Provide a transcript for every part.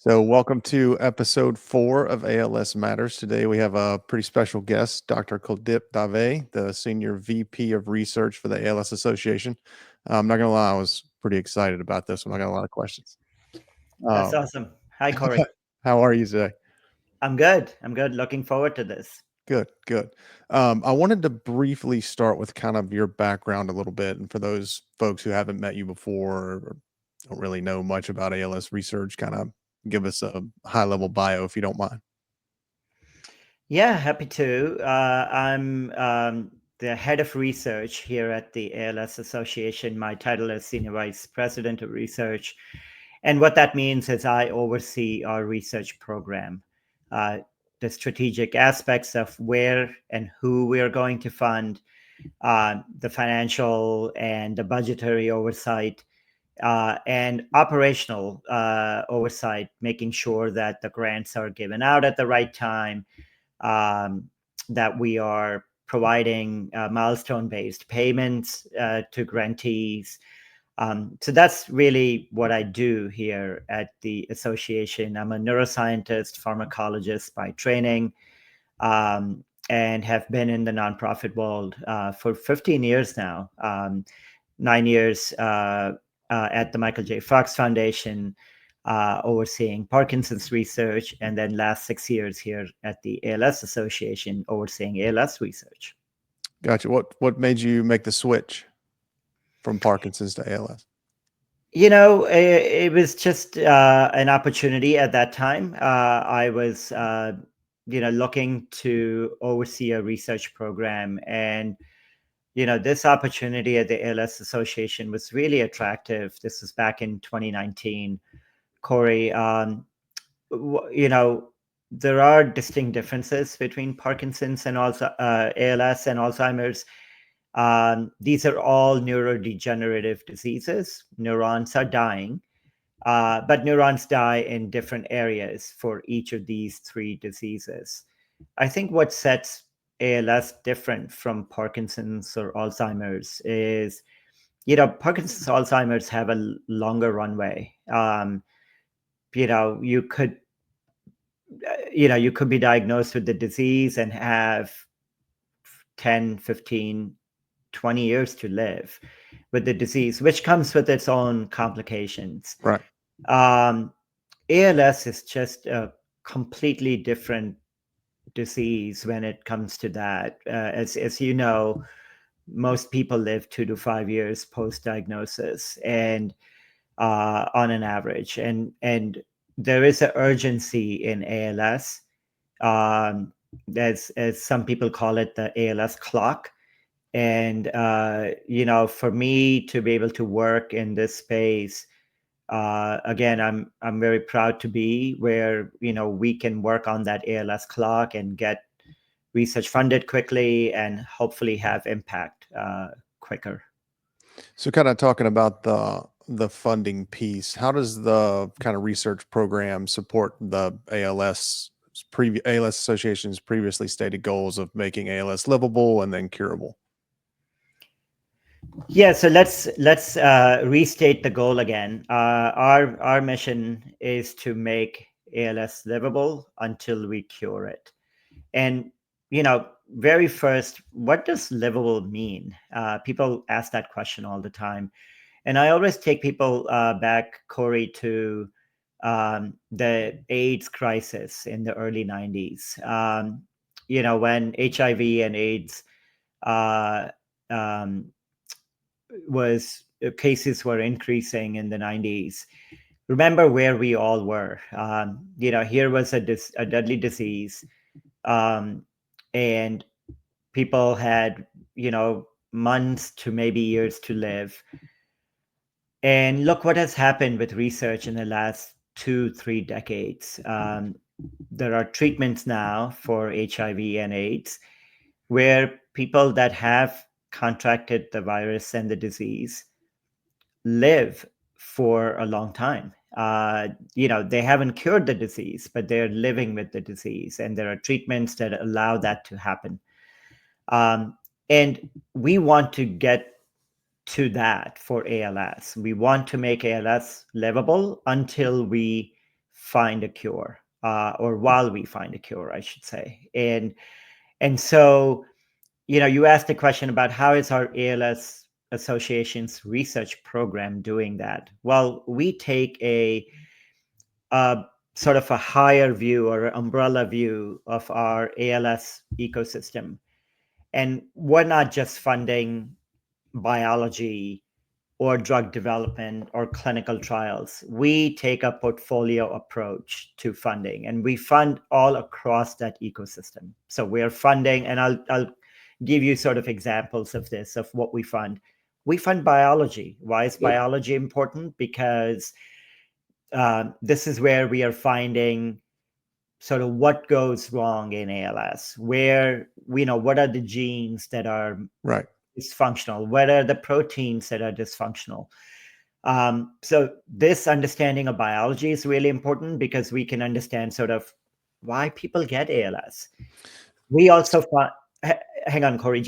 So, welcome to episode 4 of ALS Matters. Today, we have a pretty special guest, Dr. Kuldip Dave, the Senior VP of Research for the ALS Association. I'm not going to lie, I was pretty excited about this one. I got a lot of questions. That's Um, awesome. Hi, Corey. how are you today? I'm good. I'm good. Looking forward to this. Good, good. I wanted to briefly start with kind of your background a little bit. And for those folks who haven't met you before or don't really know much about ALS research, kind of give us a high level bio if you don't mind. Yeah, happy to. I'm the head of research here at the ALS Association. My title is Senior Vice President of Research. And what that means is I oversee our research program, uh, the strategic aspects of where and who we are going to fund, the financial and the budgetary oversight, and operational oversight, making sure that the grants are given out at the right time, um, that we are providing milestone-based payments to grantees. So that's really what I do here at the association. I'm a neuroscientist, pharmacologist by training, and have been in the nonprofit world for 15 years now. 9 years at the Michael J. Fox Foundation, overseeing Parkinson's research, and then last 6 years here at the ALS Association, overseeing ALS research. Gotcha. What made you make the switch from Parkinson's to ALS? It was just an opportunity at that time. I was, looking to oversee a research program, and this opportunity at the ALS Association was really attractive. This was back in 2019, Corey. There are distinct differences between Parkinson's and also ALS and Alzheimer's. These are all neurodegenerative diseases. Neurons are dying, but neurons die in different areas for each of these three diseases. I think what sets ALS different from Parkinson's or Alzheimer's is, Parkinson's, Alzheimer's have a longer runway. You know, you could, you could be diagnosed with the disease and have 10, 15, 20 years to live with the disease, which comes with its own complications. Right. ALS is just a completely different disease when it comes to that. As you know, most people live 2 to 5 years post diagnosis, and on an average, and there is an urgency in ALS. As some people call it, the ALS clock. And for me to be able to work in this space, again, I'm very proud to be where we can work on that ALS clock and get research funded quickly and hopefully have impact quicker. So, kind of talking about the funding piece, how does the kind of research program support the ALS Association's previously stated goals of making ALS livable and then curable? Yeah, so let's restate the goal again. Our mission is to make ALS livable until we cure it. And very first, what does livable mean? People ask that question all the time, and I always take people back, Corey, to the AIDS crisis in the early '90s. When HIV and AIDS uh, um, was cases were increasing in the '90s. Remember where we all were. Here was a deadly disease, um, and people had months to maybe years to live. And look what has happened with research in the last 2, 3 decades. There are treatments now for HIV and AIDS where people that have contracted the virus and the disease live for a long time. They haven't cured the disease, but they're living with the disease, and there are treatments that allow that to happen. And we want to get to that for ALS. We want to make ALS livable until we find a cure, or while we find a cure, I should say. And so, you asked a question about how is our ALS Association's research program doing that? Well, we take a sort of a higher view or umbrella view of our ALS ecosystem. And we're not just funding biology or drug development or clinical trials. We take a portfolio approach to funding, and we fund all across that ecosystem. So we're funding, and I'll give you sort of examples of this, of what we fund. We fund biology. Why is biology important? Because this is where we are finding sort of what goes wrong in ALS, where what are the genes that are Right. dysfunctional, what are the proteins that are dysfunctional. So this understanding of biology is really important because we can understand sort of why people get ALS. We also fund, hang on, Cory,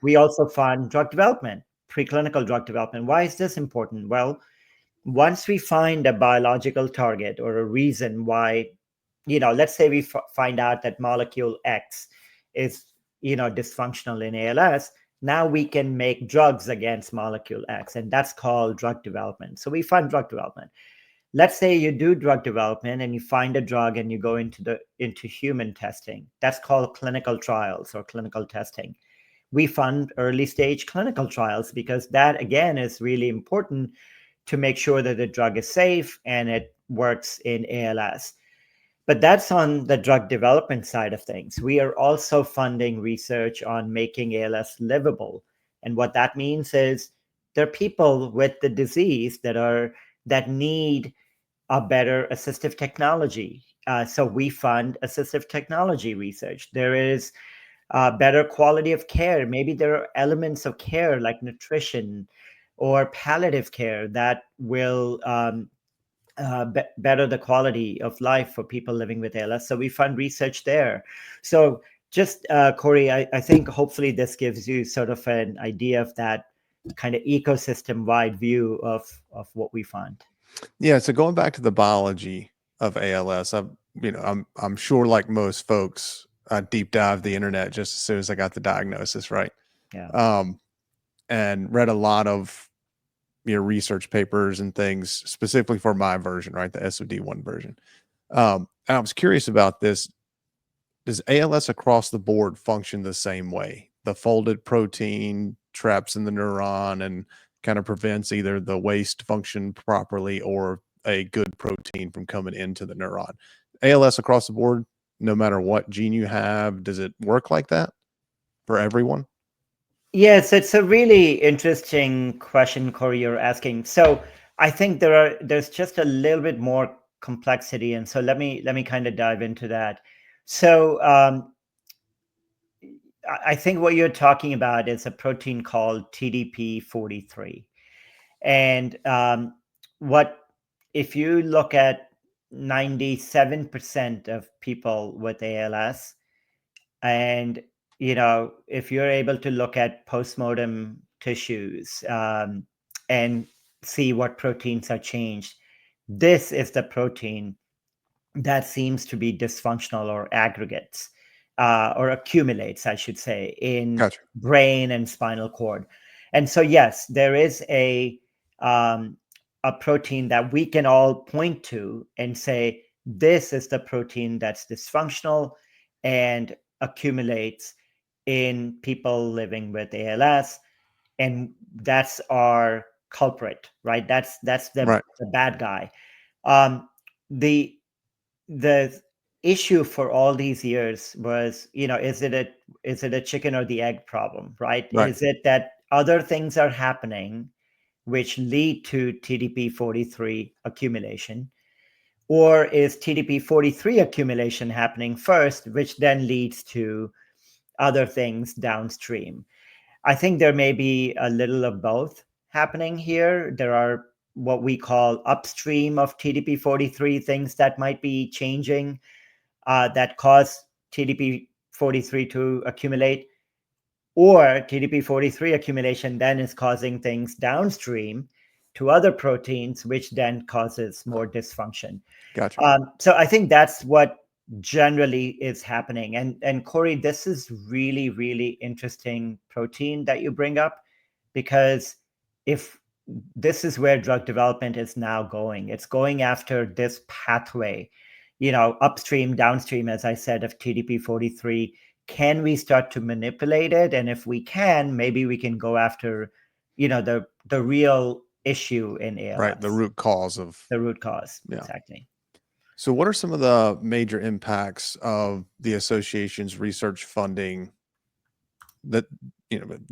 we also fund drug development, preclinical drug development. Why is this important? Well, once we find a biological target or a reason why, let's say we find out that molecule X is, dysfunctional in ALS, now we can make drugs against molecule X, and that's called drug development. So we fund drug development. Let's say you do drug development and you find a drug and you go into human testing. That's called clinical trials or clinical testing. We fund early stage clinical trials because that, again, is really important to make sure that the drug is safe and it works in ALS. But that's on the drug development side of things. We are also funding research on making ALS livable. And what that means is there are people with the disease that need a better assistive technology. So we fund assistive technology research. There is better quality of care. Maybe there are elements of care like nutrition or palliative care that will better the quality of life for people living with ALS. So we fund research there. So just, Cory, I think hopefully this gives you sort of an idea of that kind of ecosystem-wide view of what we fund. Yeah. So going back to the biology of ALS, I'm sure, like most folks, I deep dived the internet just as soon as I got the diagnosis, right? Yeah. And read a lot of research papers and things specifically for my version, right? The SOD1 version. And I was curious about this. Does ALS across the board function the same way? The folded protein traps in the neuron and kind of prevents either the waste function properly or a good protein from coming into the neuron. ALS across the board, no matter what gene you have, does it work like that for everyone? Yes, it's a really interesting question, Cory, you're asking. So I think there's just a little bit more complexity, and so let me kind of dive into that. So I think what you're talking about is a protein called TDP43, and what if you look at 97% of people with ALS, and if you're able to look at postmortem tissues and see what proteins are changed, this is the protein that seems to be dysfunctional or aggregates or accumulates, I should say, in Gotcha. brain and spinal cord. And so, yes, there is a protein that we can all point to and say, this is the protein that's dysfunctional and accumulates in people living with ALS. And that's our culprit, right? That's the Right. bad guy. Um, the the issue for all these years was, is it a chicken or the egg problem, right? Right. Is it that other things are happening which lead to TDP43 accumulation? Or is TDP43 accumulation happening first, which then leads to other things downstream? I think there may be a little of both happening here. There are what we call upstream of TDP43 things that might be changing that cause TDP43 to accumulate, or TDP43 accumulation then is causing things downstream to other proteins, which then causes more dysfunction. Gotcha. So I think that's what generally is happening. And Cory, this is really, really interesting protein that you bring up, because if this is where drug development is now going, it's going after this pathway, upstream, downstream, as I said, of TDP-43. Can we start to manipulate it? And if we can, maybe we can go after, the real issue in ALS. Right. The root cause of. The root cause. Yeah. Exactly. So what are some of the major impacts of the association's research funding that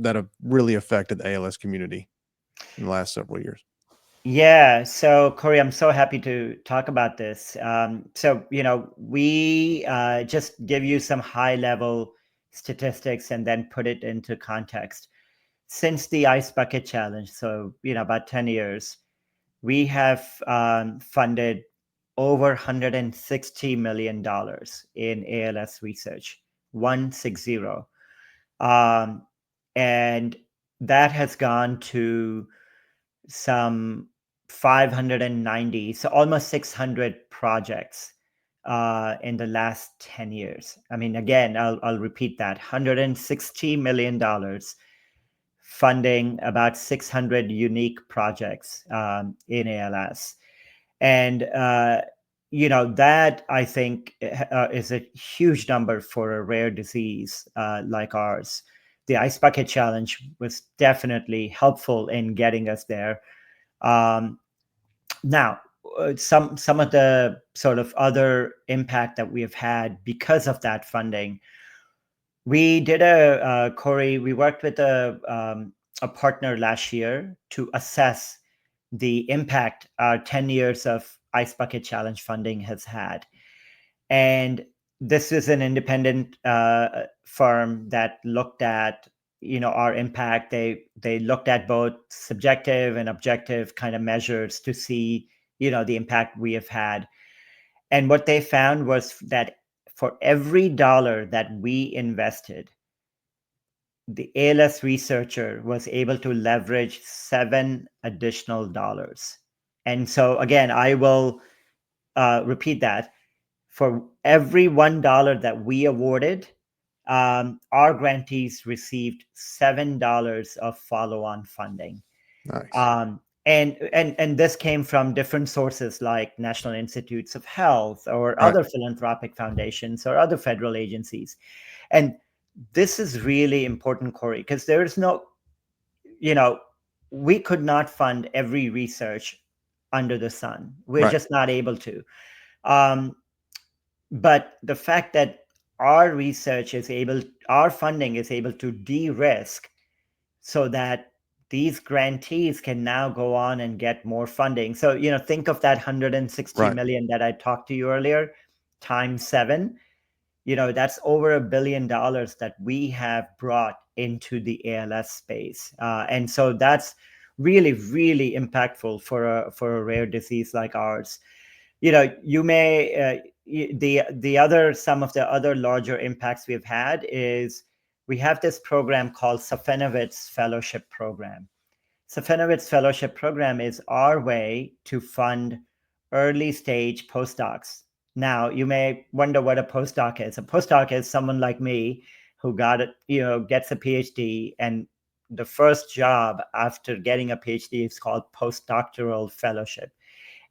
have really affected the ALS community in the last several years? Yeah. So, Cory, I'm so happy to talk about this. So, we just give you some high level statistics and then put it into context. Since the Ice Bucket Challenge, so, about 10 years, we have funded over $160 million in ALS research, 160. And that has gone to some 590, so almost 600 projects in the last 10 years. I mean, again, I'll repeat that, $160 million funding about 600 unique projects in ALS. And, that I think is a huge number for a rare disease like ours. The Ice Bucket Challenge was definitely helpful in getting us there. Now, some of the sort of other impact that we have had because of that funding, we did Cory, we worked with a partner last year to assess the impact our 10 years of Ice Bucket Challenge funding has had. And this is an independent firm that looked at our impact. They looked at both subjective and objective kind of measures to see the impact we have had. And what they found was that for every dollar that we invested, the ALS researcher was able to leverage $7 additional. And so again, I will repeat that. For every $1 that we awarded, our grantees received $7 of follow-on funding. Nice. And this came from different sources like National Institutes of Health or Right. other philanthropic foundations or other federal agencies. And this is really important, Cory, because there is no, we could not fund every research under the sun. We're Right. just not able to. But the fact that our funding is able to de-risk so that these grantees can now go on and get more funding. So, think of that 160 Right. million that I talked to you earlier, times 7, that's over $1 billion that we have brought into the ALS space. And so that's really, really impactful for a rare disease like ours. You may some of the other larger impacts we've had is we have this program called Safenovitz Fellowship Program. Safenovitz Fellowship Program is our way to fund early stage postdocs. Now, you may wonder what a postdoc is. A postdoc is someone like me who gets a PhD, and the first job after getting a PhD is called postdoctoral fellowship.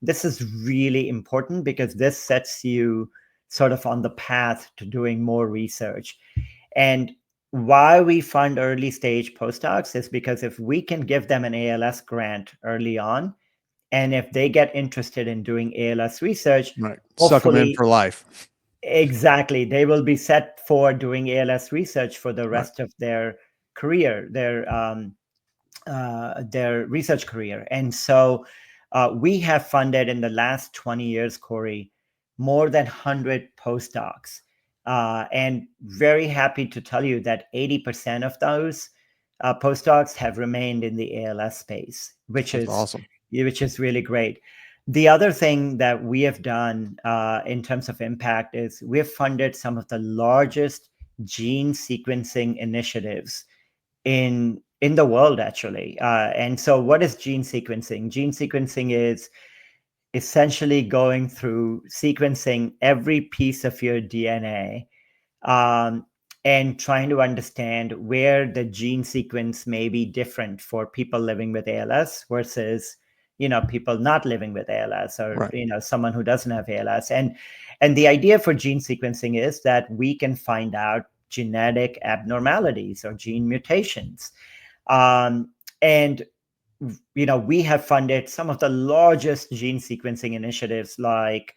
This is really important because this sets you sort of on the path to doing more research. And why we fund early stage postdocs is because if we can give them an ALS grant early on, and if they get interested in doing ALS research, Right. Suck them in for life. Exactly. They will be set for doing ALS research for the rest Right. of their career, their research career. And so we have funded in the last 20 years, Cory, more than 100 postdocs. And very happy to tell you that 80% of those postdocs have remained in the ALS space, which That's is awesome. Which is really great. The other thing that we have done in terms of impact is we have funded some of the largest gene sequencing initiatives in in the world, actually. And so what is gene sequencing? Gene sequencing is essentially going through sequencing every piece of your DNA, and trying to understand where the gene sequence may be different for people living with ALS versus people not living with ALS, or Right. someone who doesn't have ALS. And the idea for gene sequencing is that we can find out genetic abnormalities or gene mutations. And we have funded some of the largest gene sequencing initiatives, like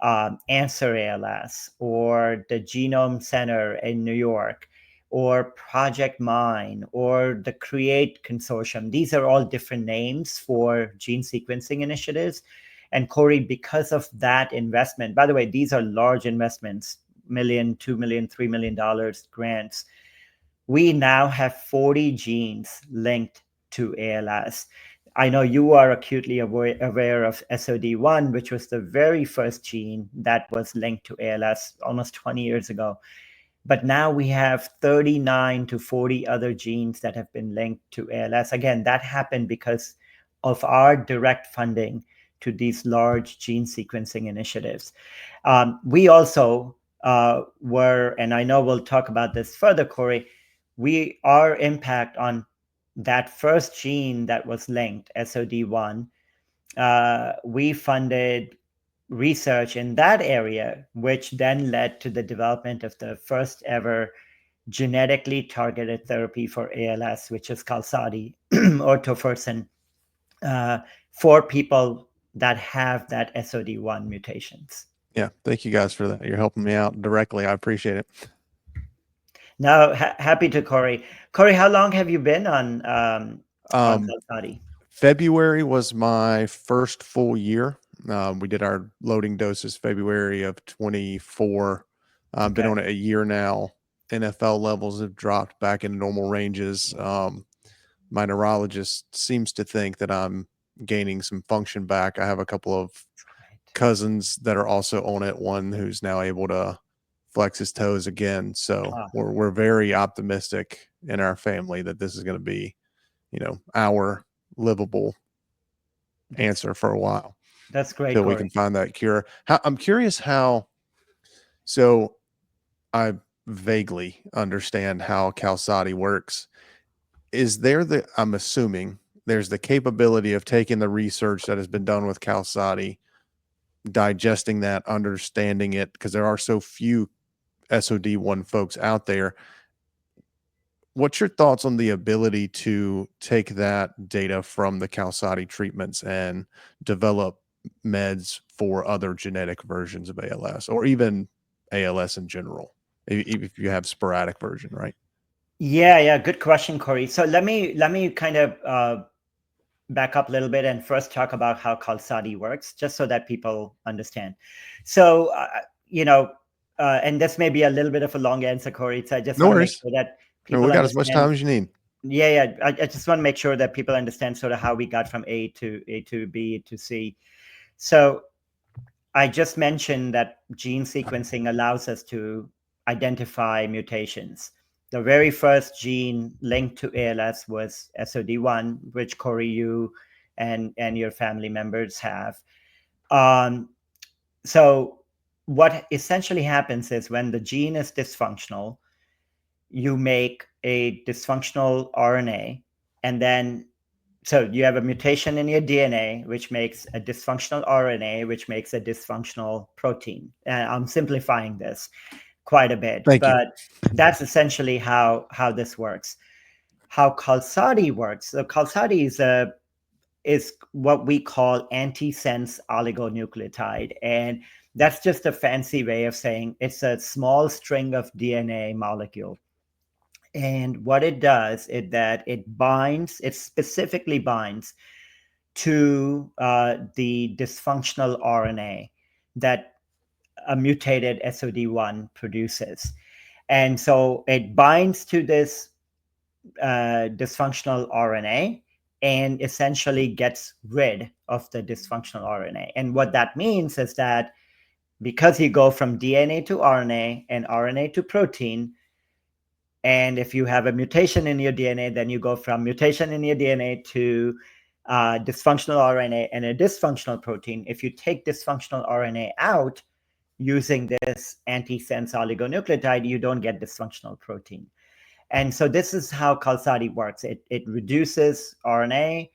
Answer ALS, or the Genome Center in New York, or Project Mine, or the Create Consortium. These are all different names for gene sequencing initiatives. And Cory, because of that investment, by the way, these are large investments, million, $2 million, $3 million grants. We now have 40 genes linked to ALS. I know you are acutely aware of SOD1, which was the very first gene that was linked to ALS almost 20 years ago. But now we have 39 to 40 other genes that have been linked to ALS. Again, that happened because of our direct funding to these large gene sequencing initiatives. We also were, and I know we'll talk about this further, Cory, our impact on that first gene that was linked, SOD1, we funded research in that area, which then led to the development of the first ever genetically targeted therapy for ALS, which is Qalsody or tofersen, for people that have that SOD1 mutations. Yeah. Thank you guys for that. You're helping me out directly. I appreciate it. Now, happy to, Cory. Cory, how long have you been on Um, Qalsody? February was my first full year. We did our loading doses February of 24. I've been Okay. on it a year now. NFL levels have dropped back in normal ranges. My neurologist seems to think that I'm gaining some function back. I have a couple of Right. cousins that are also on it, one who's now able to flex his toes again. So Ah, we're very optimistic in our family that this is going to be, our livable that's answer for a while that's great, till we can Cory. find that cure. I'm curious how. So I vaguely understand how Qalsody works. Is there I'm assuming there's the capability of taking the research that has been done with Qalsody, digesting that, understanding it, because there are so few SOD1 folks out there. What's your thoughts on the ability to take that data from the Qalsody treatments and develop meds for other genetic versions of ALS, or even ALS in general, if you have sporadic version, right? Yeah, good question, Cory. So let me kind of back up a little bit and first talk about how Qalsody works, just so that people understand. So, and this may be a little bit of a long answer, Cory. So I just No want to make worries. sure that No, we people got as much understand. time as you need. Yeah. I just want to make sure that people understand sort of how we got from A to B to C. So I just mentioned that gene sequencing allows us to identify mutations. The very first gene linked to ALS was SOD1, which Cory, you and your family members have. Um, so what essentially happens is when the gene is dysfunctional, you make a dysfunctional RNA, and then so you have a mutation in your DNA, which makes a dysfunctional RNA, which makes a dysfunctional protein. And I'm simplifying this quite a bit, Thank you. but that's essentially how this works. How Qalsody works. So Qalsody is what we call antisense oligonucleotide, and that's just a fancy way of saying it's a small string of DNA molecule. And what it does is that it specifically binds to the dysfunctional RNA that a mutated SOD1 produces. And so it binds to this dysfunctional RNA and essentially gets rid of the dysfunctional RNA. And what that means is that because you go from DNA to RNA and RNA to protein, And if you have a mutation in your DNA, then you go from mutation in your DNA to dysfunctional RNA and a dysfunctional protein. If you take dysfunctional RNA out using this antisense oligonucleotide, you don't get dysfunctional protein. And so this is how Qalsody works. It reduces RNA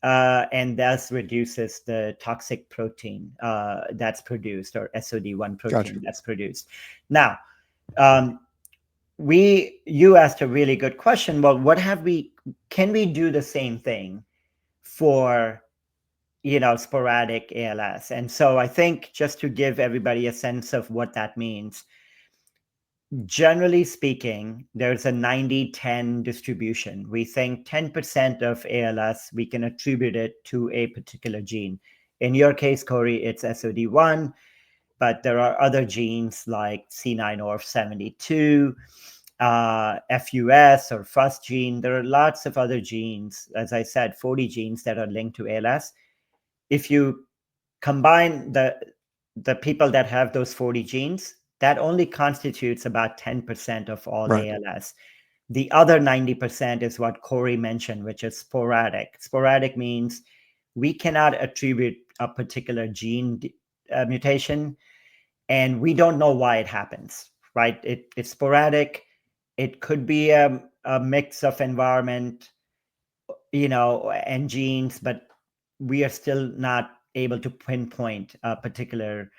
and thus reduces the toxic protein that's produced, or SOD1 protein that's produced. Now, you asked a really good question. Well, can we do the same thing for sporadic ALS? And so I think, just to give everybody a sense of what that means, generally speaking, there's a 90-10 distribution. We think 10% of ALS, we can attribute it to a particular gene. In your case, Cory, it's SOD1, but there are other genes like C9orf72, FUS or FUS gene. There are lots of other genes, as I said, 40 genes that are linked to ALS. If you combine the people that have those 40 genes, that only constitutes about 10% of all ALS. The other 90% is what Cory mentioned, which is sporadic. Sporadic means we cannot attribute a particular gene mutation, and we don't know why it happens, right? It's sporadic. It could be a mix of environment, and genes, but we are still not able to pinpoint a particular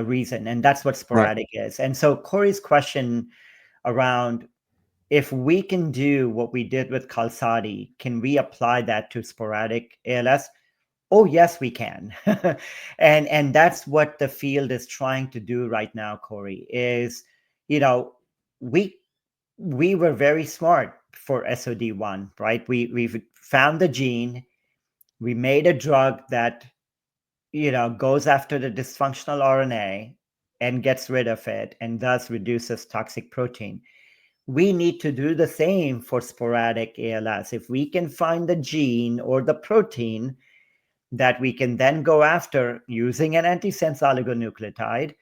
reason. And that's what sporadic is. And so Cory's question around, if we can do what we did with Qalsody, can we apply that to sporadic ALS? Oh, yes, we can. and that's what the field is trying to do right now, Cory, is, we were very smart for SOD1, right? We've found the gene, we made a drug that, goes after the dysfunctional RNA and gets rid of it, and thus reduces toxic protein. We need to do the same for sporadic ALS. If we can find the gene or the protein that we can then go after using an antisense oligonucleotide,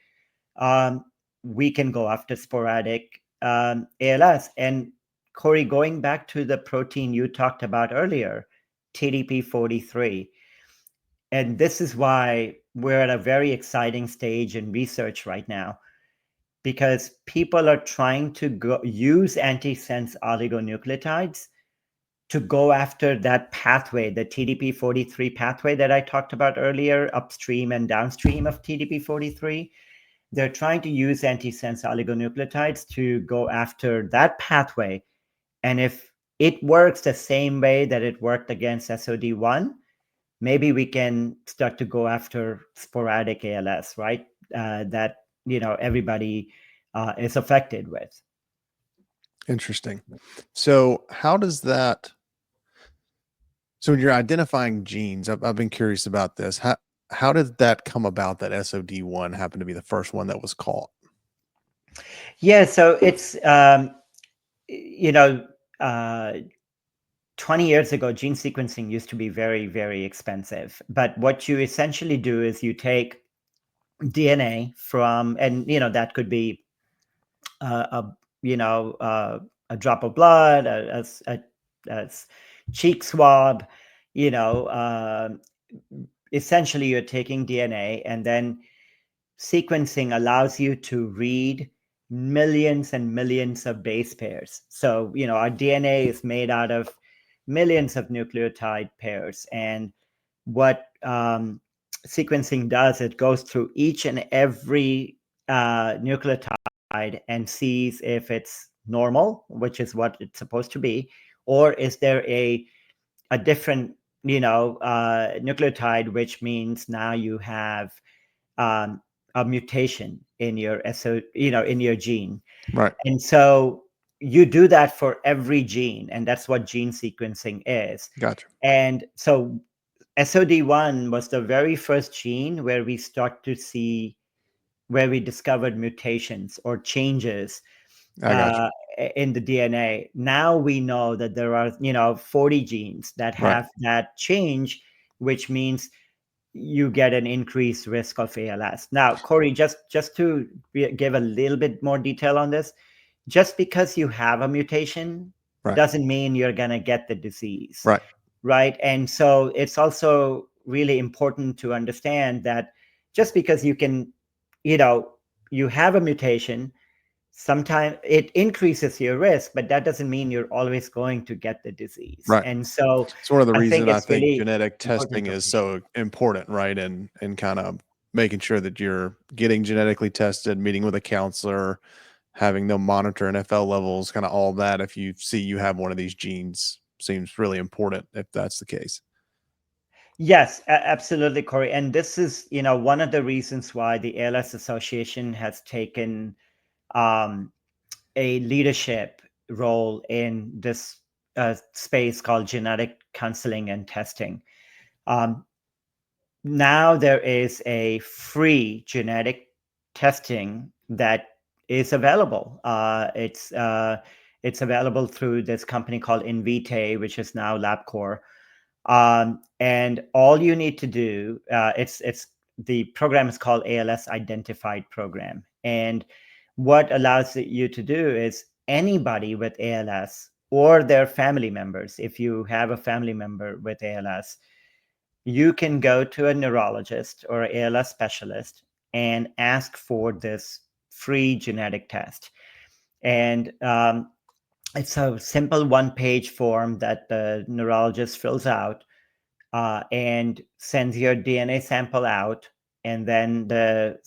we can go after sporadic ALS. And Cory, going back to the protein you talked about earlier, TDP43, and this is why we're at a very exciting stage in research right now, because people are trying to use antisense oligonucleotides to go after that pathway, the TDP43 pathway that I talked about earlier, upstream and downstream of TDP43. They're trying to use antisense oligonucleotides to go after that pathway. And if it works the same way that it worked against SOD1, maybe we can start to go after sporadic ALS, right? That, everybody is affected with. Interesting. So how does that, so when you're identifying genes, I've been curious about this. How did that come about that SOD1 happened to be the first one that was caught? Yeah, so it's, 20 years ago, gene sequencing used to be very, very expensive. But what you essentially do is you take DNA from, and, that could be a drop of blood, a cheek swab, essentially you're taking DNA, and then sequencing allows you to read millions and millions of base pairs. So, our DNA is made out of millions of nucleotide pairs. And what sequencing does, it goes through each and every nucleotide and sees if it's normal, which is what it's supposed to be, or is there a different, nucleotide, which means now you have a mutation in your in your gene. Right. And so you do that for every gene, and that's what gene sequencing is. Gotcha. And so SOD1 was the very first gene where we discovered mutations or changes in the DNA. Now we know that there are, 40 genes that have that change, which means you get an increased risk of ALS. Now, Cory, just to give a little bit more detail on this, just because you have a mutation Right. doesn't mean you're going to get the disease, Right. right? And so it's also really important to understand that just because you can, you know, you have a mutation, sometimes it increases your risk, but that doesn't mean you're always going to get the disease. Right. And so It's one of the I think reason I it's think really genetic important testing to is appreciate. so important, right? And kind of making sure that you're getting genetically tested, meeting with a counselor, having them monitor NFL levels, kind of all that. If you see you have one of these genes, seems really important if that's the case. Yes, absolutely, Corey. And this is, one of the reasons why the ALS Association has taken um, a leadership role in this space called genetic counseling and testing. Um, Now there is a free genetic testing that is available. It's available through this company called Invitae, which is now LabCorp. And all you need to do, it's the program is called ALS Identified Program. And what allows you to do is anybody with ALS or their family members, if you have a family member with ALS, you can go to a neurologist or an ALS specialist and ask for this free genetic test. And it's a simple one-page form that the neurologist fills out and sends your DNA sample out. And then the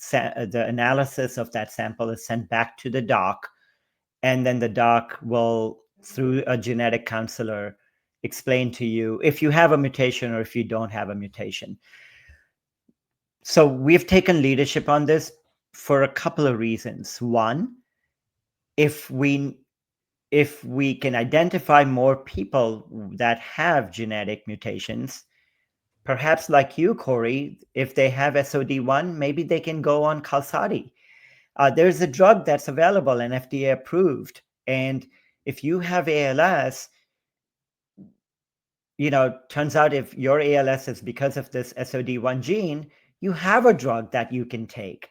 analysis of that sample is sent back to the doc. And then the doc will, through a genetic counselor, explain to you if you have a mutation or if you don't have a mutation. So we've taken leadership on this for a couple of reasons. One, if we can identify more people that have genetic mutations, perhaps like you, Corey, if they have SOD1, maybe they can go on Qalsody. There's a drug that's available and FDA approved. And if you have ALS, turns out if your ALS is because of this SOD1 gene, you have a drug that you can take.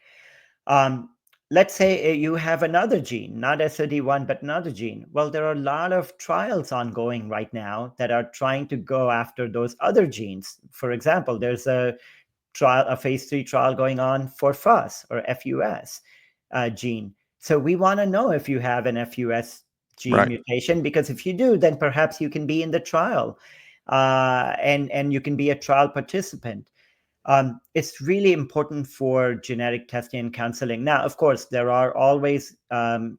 Um, let's say you have another gene, not SOD1, but another gene. Well, there are a lot of trials ongoing right now that are trying to go after those other genes. For example, there's a phase 3 trial going on for FUS or FUS gene. So we want to know if you have an FUS gene Right. mutation, because if you do, then perhaps you can be in the trial, and you can be a trial participant. It's really important for genetic testing and counseling. Now, of course, there are always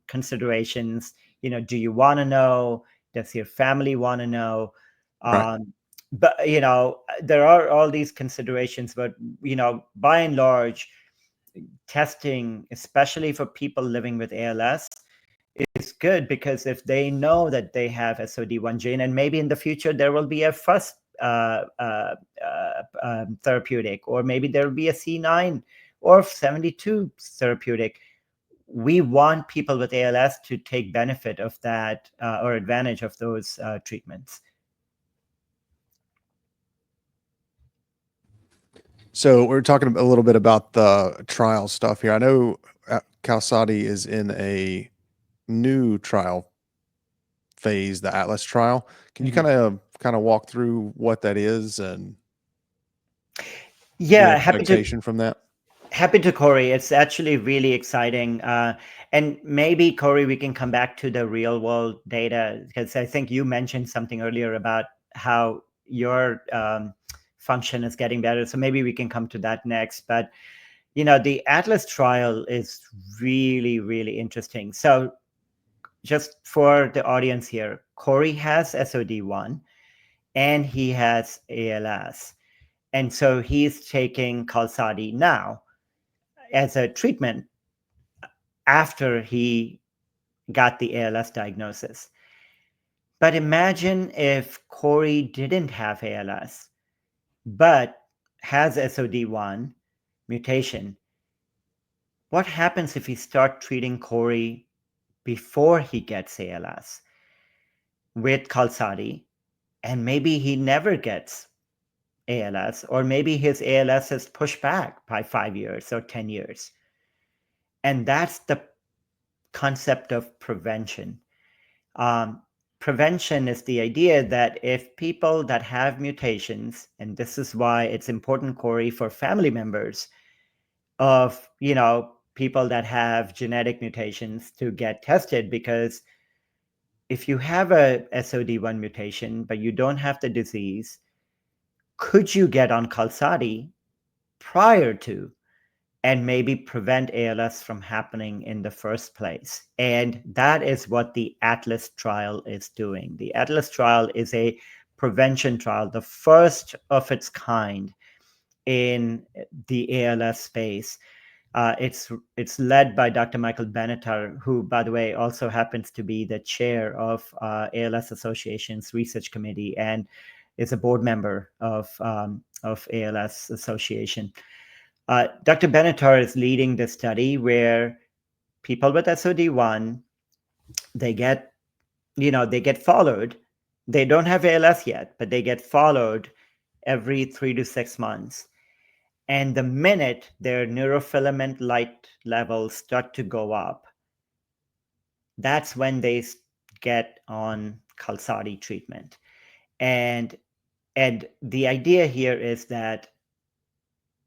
considerations. Do you want to know? Does your family want to know? Right. But there are all these considerations. But by and large, testing, especially for people living with ALS, is good, because if they know that they have SOD1 gene, and maybe in the future there will be a first therapeutic, or maybe there will be a C9 or 72 therapeutic. We want people with ALS to take benefit of that, or advantage of those treatments. So we're talking a little bit about the trial stuff here. I know Calsati is in a new trial phase, the Atlas trial. Can you Mhm. kind of walk through what that is and the Yeah, expectation from that? happy to, Corey. It's actually really exciting. And maybe, Corey, we can come back to the real world data, because I think you mentioned something earlier about how your function is getting better. So maybe we can come to that next. But, the Atlas trial is really, really interesting. So just for the audience here, Corey has SOD1 and he has ALS. And so he's taking Qalsody now as a treatment after he got the ALS diagnosis. But imagine if Corey didn't have ALS, but has SOD1 mutation. What happens if we start treating Corey before he gets ALS with Qalsody, and maybe he never gets ALS, or maybe his ALS is pushed back by 5 years or 10 years? And that's the concept of prevention. Um, Prevention is the idea that if people that have mutations, and this is why it's important, Cory, for family members of, people that have genetic mutations to get tested, because if you have a SOD1 mutation, but you don't have the disease, could you get on Qalsody prior to and maybe prevent ALS from happening in the first place? And that is what the ATLAS trial is doing. The ATLAS trial is a prevention trial, the first of its kind in the ALS space. It's led by Dr. Michael Benatar, who, by the way, also happens to be the chair of ALS Association's research committee and is a board member of ALS Association. Dr. Benatar is leading the study where people with SOD1, they get, they get followed. They don't have ALS yet, but they get followed every 3 to 6 months. And the minute their neurofilament light levels start to go up, that's when they get on Qalsody treatment. And the idea here is that,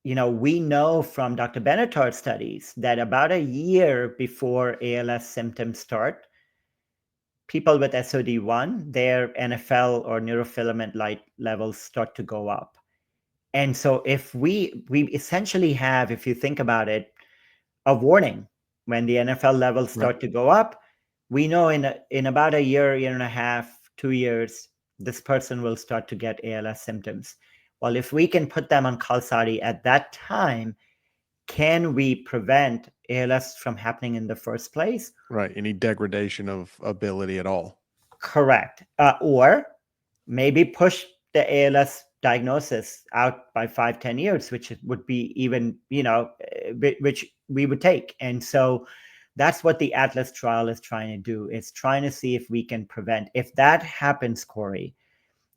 we know from Dr. Benatar's studies that about a year before ALS symptoms start, people with SOD1, their NFL or neurofilament light levels start to go up. And so if we essentially have, if you think about it, a warning when the NFL levels start to go up, we know in about a year and a half, 2 years, this person will start to get ALS symptoms. Well, if we can put them on Qalsody at that time, can we prevent ALS from happening in the first place? Right. Any degradation of ability at all. Correct. Or maybe push the ALS diagnosis out by 5-10 years, which would be even, which we would take. And so that's what the ATLAS trial is trying to do. It's trying to see if we can prevent. If that happens, Cory,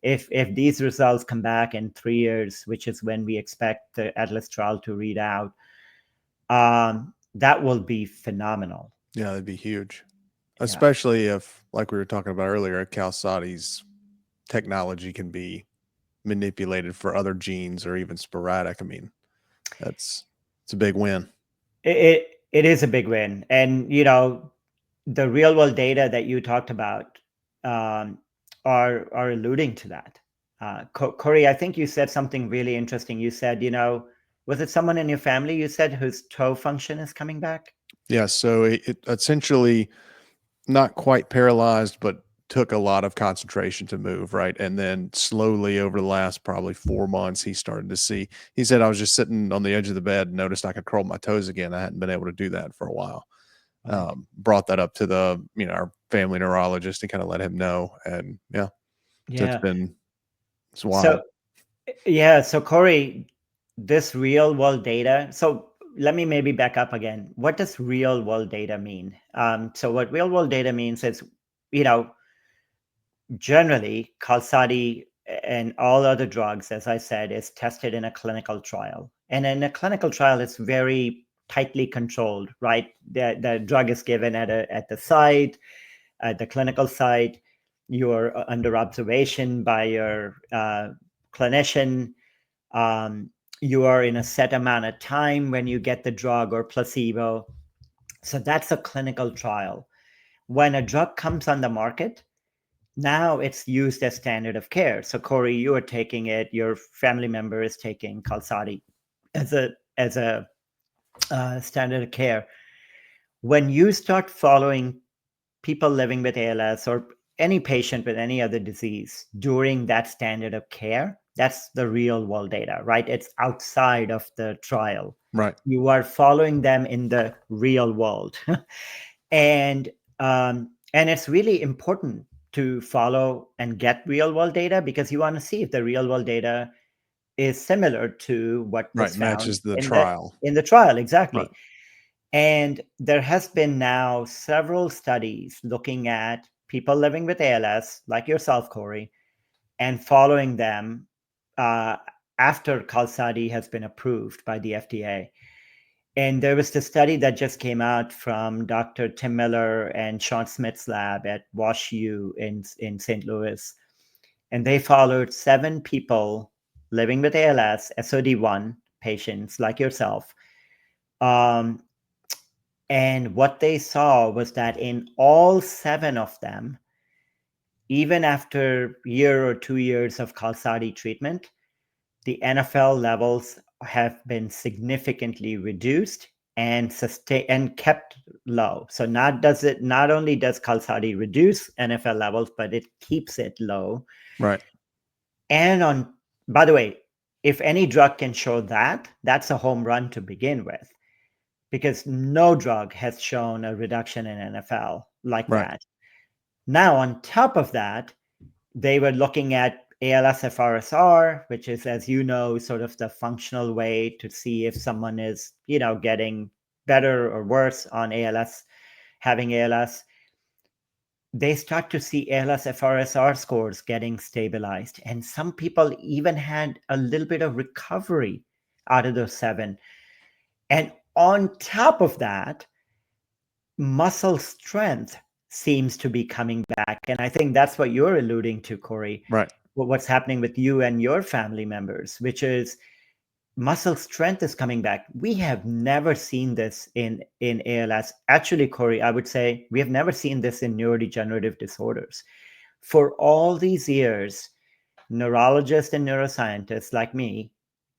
if these results come back in 3 years, which is when we expect the ATLAS trial to read out, that will be phenomenal. Yeah, that'd be huge. Especially if, like we were talking about earlier, Qalsody's technology can be manipulated for other genes or even sporadic. I mean, it's a big win. It is a big win. And, the real world data that you talked about are alluding to that. Cory, I think you said something really interesting. You said, was it someone in your family you said whose toe function is coming back? Yeah. So it essentially not quite paralyzed, but took a lot of concentration to move, right? And then slowly over the last probably 4 months, he started to see. He said, I was just sitting on the edge of the bed and noticed I could curl my toes again. I hadn't been able to do that for a while. Brought that up to the, our family neurologist and kind of let him know. And so it's wild. So Cory, this real world data. So let me maybe back up again. What does real world data mean? So what real world data means is, generally Qalsody and all other drugs, as I said, is tested in a clinical trial. And in a clinical trial, it's very tightly controlled, right? The drug is given at the site, at the clinical site. You're under observation by your clinician. You are in a set amount of time when you get the drug or placebo. So that's a clinical trial. When a drug comes on the market, now it's used as standard of care. So Cory, you are taking it. Your family member is taking Qalsody as a standard of care. When you start following people living with ALS or any patient with any other disease during that standard of care, that's the real world data, right? It's outside of the trial. Right. You are following them in the real world. And it's really important to follow and get real world data because you want to see if the real world data is similar to what was found matches the in trial. in the trial. Exactly. Right. And there has been now several studies looking at people living with ALS, like yourself, Cory, and following them after Qalsody has been approved by the FDA. And there was the study that just came out from Dr. Tim Miller and Sean Smith's lab at Wash U in St. Louis. And they followed 7 people living with ALS, SOD1 patients like yourself. Um, and what they saw was that in all 7 of them, even after a year or 2 years of Qalsody treatment, the NFL levels have been significantly reduced and sustained and kept low. So not only does Qalsody reduce NFL levels, but it keeps it low. Right. And by the way, if any drug can show that, that's a home run to begin with, because no drug has shown a reduction in NFL like Right. that. Now, on top of that, they were looking at ALS-FRSR, which is, as you know, sort of the functional way to see if someone is, getting better or worse on ALS, having ALS. They start to see ALS-FRSR scores getting stabilized. And some people even had a little bit of recovery out of those 7. And on top of that, muscle strength seems to be coming back. And I think that's what you're alluding to, Cory. Right. What's happening with you and your family members, which is muscle strength is coming back. We have never seen this in ALS. Actually, Cory, I would say we have never seen this in neurodegenerative disorders. For all these years, neurologists and neuroscientists like me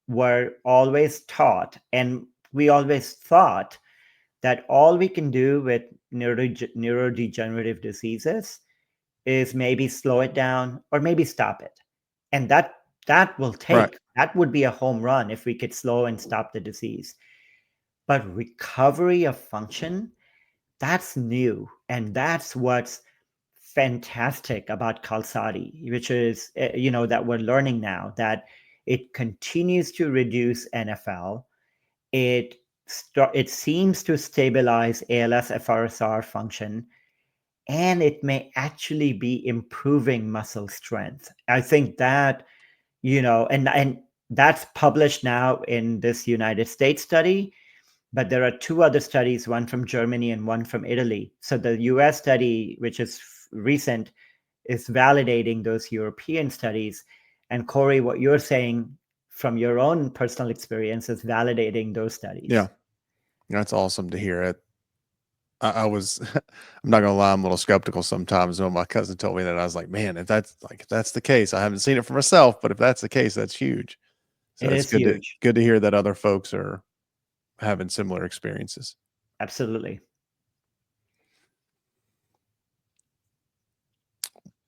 were always taught, and we always thought, that all we can do with neurodegenerative diseases is maybe slow it down or maybe stop it. And that will Right. that would be a home run if we could slow and stop the disease. But recovery of function, that's new. And that's what's fantastic about Qalsody, which is, that we're learning now, that it continues to reduce NFL. It seems to stabilize ALS-FRSR function, and it may actually be improving muscle strength. I think that, and that's published now in this United States study, but there are 2 other studies, one from Germany and one from Italy. So the US study, which is recent, is validating those European studies. And Cory, what you're saying from your own personal experience is validating those studies. Yeah. That's awesome to hear it. I was, I'm not gonna lie, I'm a little skeptical sometimes. When my cousin told me that, I was like, man, if that's the case, I haven't seen it for myself, but if that's the case, that's huge. So It it's is huge. good to hear that other folks are having similar experiences. Absolutely.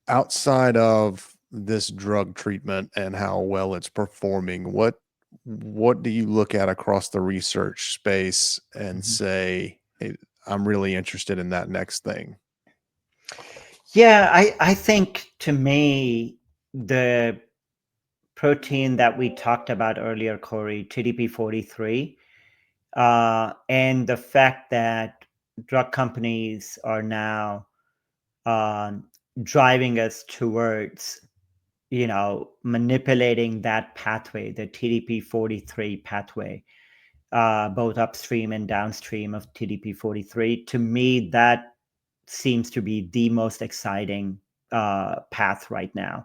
Outside of this drug treatment and how well it's performing, what do you look at across the research space and say, hey, I'm really interested in that next thing? Yeah, I think, to me, the protein that we talked about earlier, Cory, TDP-43, and the fact that drug companies are now driving us towards, manipulating that pathway, the TDP-43 pathway, both upstream and downstream of TDP-43. To me, that seems to be the most exciting path right now.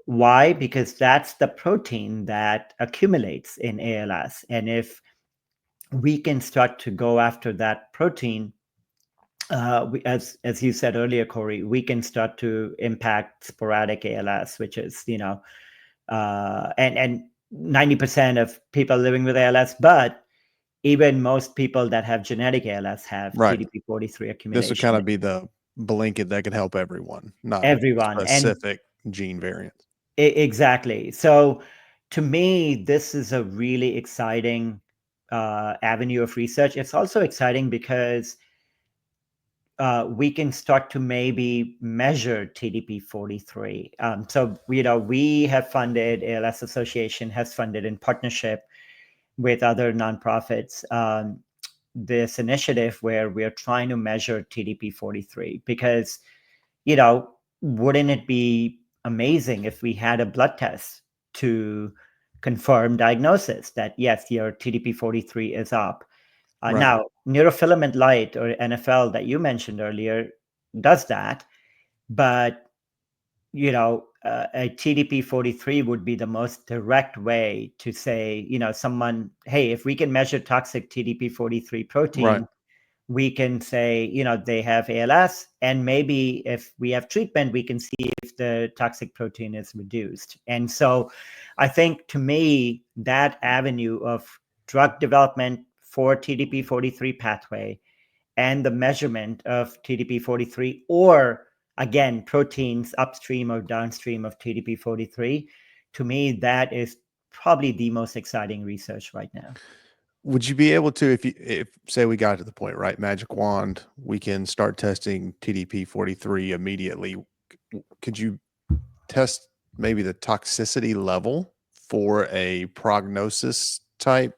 Why? Because that's the protein that accumulates in ALS. And if we can start to go after that protein, as you said earlier, Cory, we can start to impact sporadic ALS, which is, and 90% of people living with ALS, but even most people that have genetic ALS have Right. TDP-43 This would accumulation. kind of be the blanket that could help everyone, not Everyone. And specific gene variants. exactly. So to me, this is a really exciting avenue of research. It's also exciting because we can start to maybe measure TDP-43. So, we have funded, ALS Association has funded in partnership with other nonprofits, this initiative where we are trying to measure TDP-43 because, wouldn't it be amazing if we had a blood test to confirm diagnosis that, yes, your TDP-43 is up? Right. Now, neurofilament light, or NFL, that you mentioned earlier, does that, but a TDP-43 would be the most direct way to say, someone, hey, if we can measure toxic TDP-43 Right. protein, we can say, they have ALS, and maybe if we have treatment, we can see if the toxic protein is reduced. And so I think, to me, that avenue of drug development for TDP-43 pathway and the measurement of TDP-43, or again, proteins upstream or downstream of TDP-43, to me, that is probably the most exciting research right now. Would you be able to, if say we got to the point, right, magic wand, we can start testing TDP-43 immediately. Could you test maybe the toxicity level for a prognosis type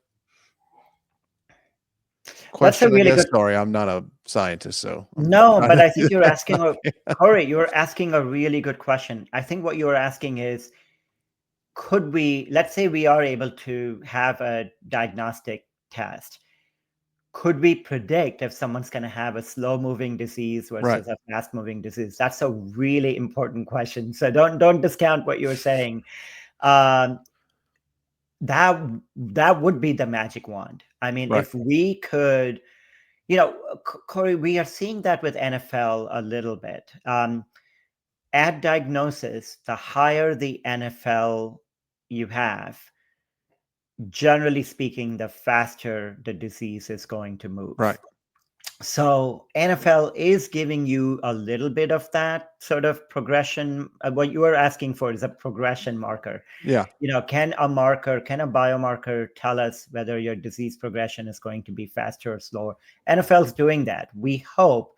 That's a question, I really guess? good. Sorry, I'm not a scientist, so I'm No, trying but I think to you're asking, okay. Corey, you're asking a really good question. I think what you're asking is, could we, let's say we are able to have a diagnostic test, could we predict if someone's going to have a slow moving disease Right. versus a fast moving disease? That's a really important question. So don't discount what you're saying. Um, that would be the magic wand. I mean, Right. if we could, Corey, we are seeing that with NFL a little bit. At diagnosis, the higher the NFL you have, generally speaking, the faster the disease is going to move. Right. So NFL is giving you a little bit of that sort of progression. What you are asking for is a progression marker. Yeah. Can a biomarker tell us whether your disease progression is going to be faster or slower? NFL is doing that. We hope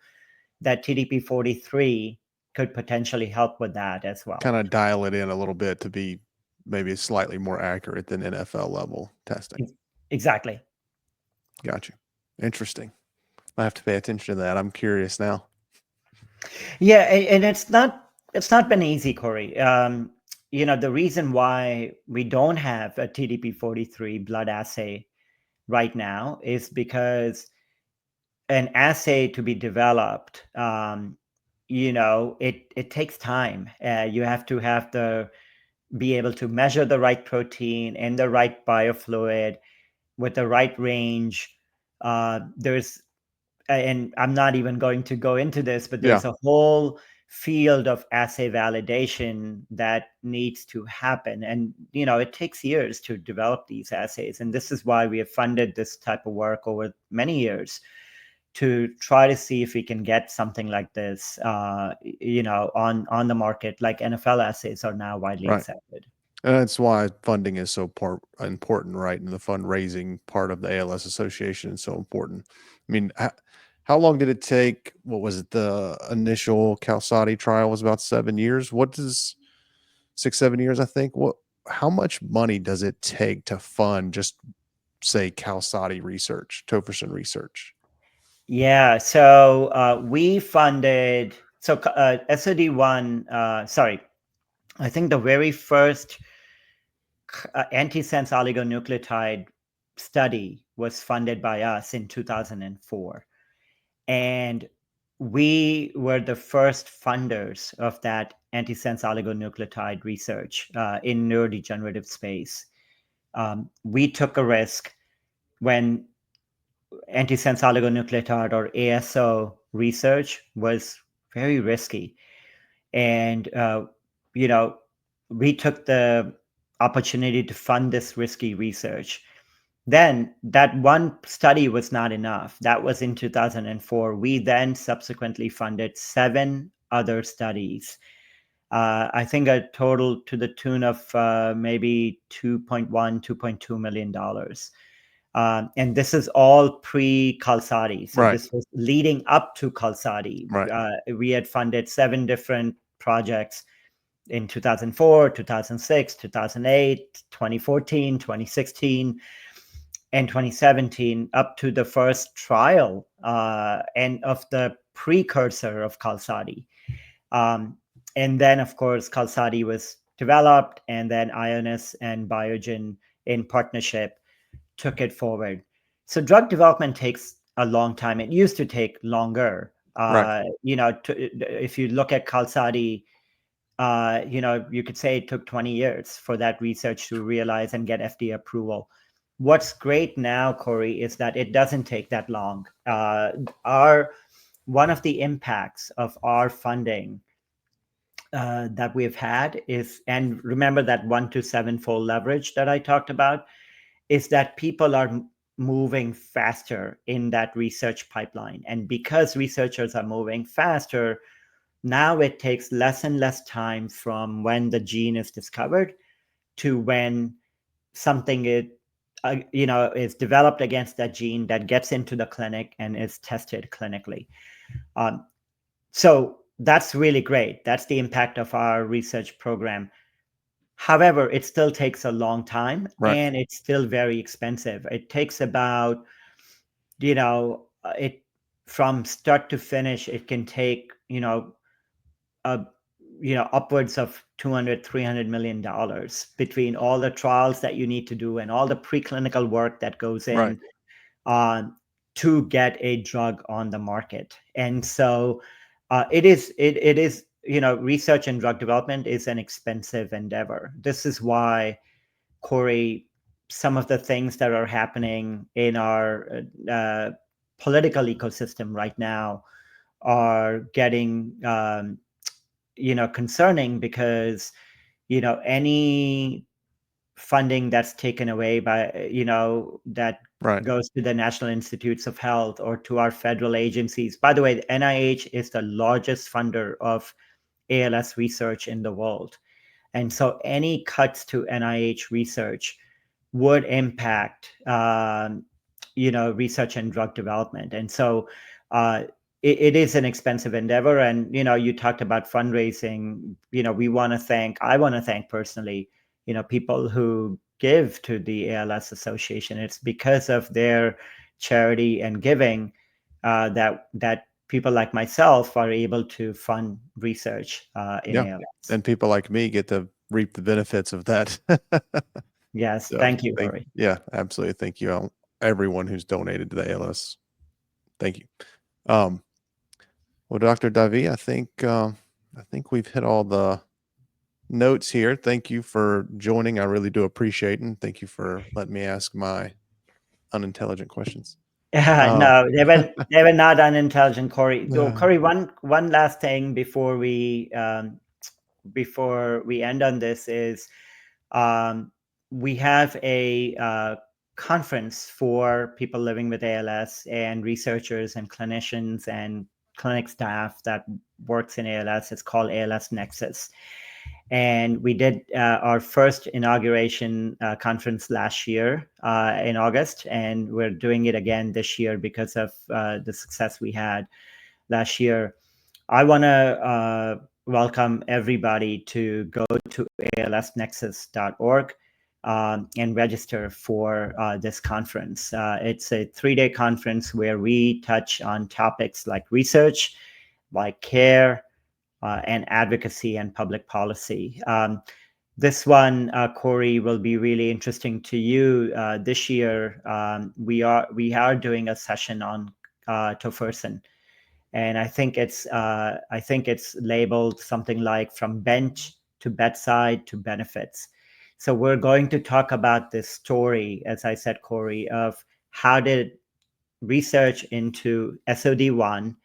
that TDP-43 could potentially help with that as well. Kind of dial it in a little bit to be maybe slightly more accurate than NFL level testing. Exactly. Got you. Interesting. I have to pay attention to that. I'm curious now. Yeah, and it's not been easy, Corey. The reason why we don't have a TDP-43 blood assay right now is because an assay to be developed, it takes time. You have to be able to measure the right protein and the right biofluid with the right range. There's And I'm not even going to go into this, but Yeah. there's a whole field of assay validation that needs to happen. And, it takes years to develop these assays. And this is why we have funded this type of work over many years, to try to see if we can get something like this, on the market, like NFL assays are now widely Right. accepted. And that's why funding is so important, right? And the fundraising part of the ALS Association is so important. I mean, how long did it take? What was it? The initial Calsati trial was about 7 years. What does 6, 7 years, I think. How much money does it take to fund just say Calsati research, tofersen research? Yeah, so we funded, SOD1, sorry, I think the very first antisense oligonucleotide study was funded by us in 2004. And we were the first funders of that antisense oligonucleotide research in neurodegenerative space. We took a risk when antisense oligonucleotide, or ASO, research was very risky. And, we took the opportunity to fund this risky research. Then that one study was not enough. That was in 2004. We then subsequently funded 7 other studies. I think a total to the tune of maybe $2.2 million. And this is all pre-Calsati. So Right. this was leading up to Calsati. Right. We had funded 7 different projects in 2004, 2006, 2008, 2014, 2016, and 2017, up to the first trial and of the precursor of Calsati. And then, of course, Calsati was developed, and then Ionis and Biogen, in partnership, took it forward. So drug development takes a long time. It used to take longer. Right. If you look at Qalsadi, you could say it took 20 years for that research to realize and get FDA approval. What's great now, Cory, is that it doesn't take that long. One of the impacts of our funding that we've had is, and remember that 1 to 7-fold leverage that I talked about, is that people are moving faster in that research pipeline. And because researchers are moving faster, now it takes less and less time from when the gene is discovered to when something is developed against that gene that gets into the clinic and is tested clinically. So that's really great. That's the impact of our research program. However, it still takes a long time, Right. and it's still very expensive. It takes about, it from start to finish, it can take, uh, upwards of 200, $300 million between all the trials that you need to do and all the preclinical work that goes Right. in uh, to get a drug on the market. And so it is, research and drug development is an expensive endeavor. This is why, Cory, some of the things that are happening in our political ecosystem right now are getting, concerning, because, any funding that's taken away by, that Right. goes to the National Institutes of Health or to our federal agencies. By the way, the NIH is the largest funder of ALS research in the world. And so any cuts to NIH research would impact, research and drug development. And so uh, it is an expensive endeavor. And, you talked about fundraising. I want to thank personally, people who give to the ALS Association. It's because of their charity and giving that people like myself are able to fund research in Yeah. ALS. And people like me get to reap the benefits of that. Yes, So thank you, Cory. yeah, absolutely. Thank you, everyone who's donated to the ALS. Thank you. Well, Dr. Davi, I think we've hit all the notes here. Thank you for joining. I really do appreciate it. And thank you for letting me ask my unintelligent questions. No, they were not unintelligent, Cory. So, Uh, Cory, one last thing before we end on this is, um, we have a conference for people living with ALS and researchers and clinicians and clinic staff that works in ALS. It's called ALS Nexus. And we did our first inauguration conference last year in August, and we're doing it again this year because of the success we had last year. I want to welcome everybody to go to alsnexus.org and register for this conference. It's a 3-day conference where we touch on topics like research, like care, and advocacy and public policy. This one, Cory, will be really interesting to you. This year, we are doing a session on tofersen, and I think it's labeled something like "From Bench to Bedside to Benefits." So we're going to talk about this story, as I said, Cory, of how did research into SOD1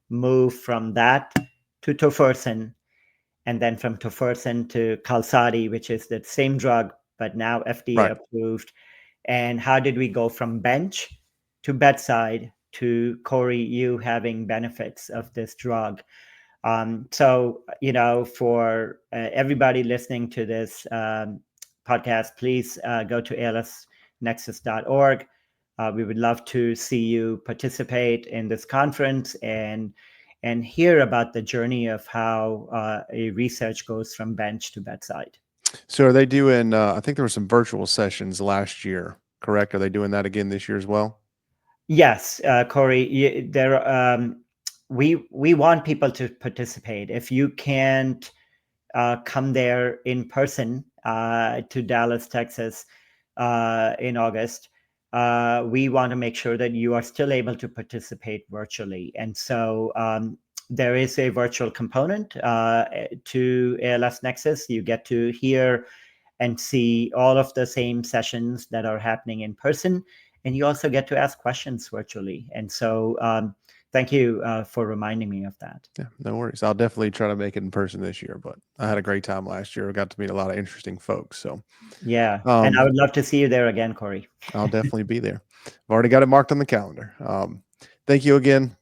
move from that to tofersen, and then from tofersen to Qalsadi, which is the same drug, but now FDA right. approved. And how did we go from bench to bedside to, Cory, you having benefits of this drug? So, for everybody listening to this podcast, please go to alsnexus.org. We would love to see you participate in this conference and hear about the journey of how a research goes from bench to bedside. So are they doing, I think there were some virtual sessions last year, correct? Are they doing that again this year as well? Yes, Cory, we want people to participate. If you can't come there in person to Dallas, Texas in August, we want to make sure that you are still able to participate virtually. And so there is a virtual component to ALS Nexus. You get to hear and see all of the same sessions that are happening in person. And you also get to ask questions virtually. And so thank you for reminding me of that. Yeah, no worries. I'll definitely try to make it in person this year, but I had a great time last year. I got to meet a lot of interesting folks. So Yeah. And I would love to see you there again, Cory. I'll definitely be there. I've already got it marked on the calendar. Thank you again.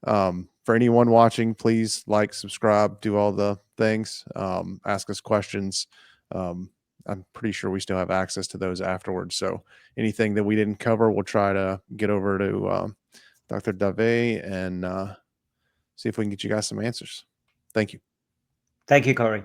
For anyone watching, please like, subscribe, do all the things, ask us questions. I'm pretty sure we still have access to those afterwards. So anything that we didn't cover, we'll try to get over to Dr. Dave and see if we can get you guys some answers. Thank you. Thank you, Cory.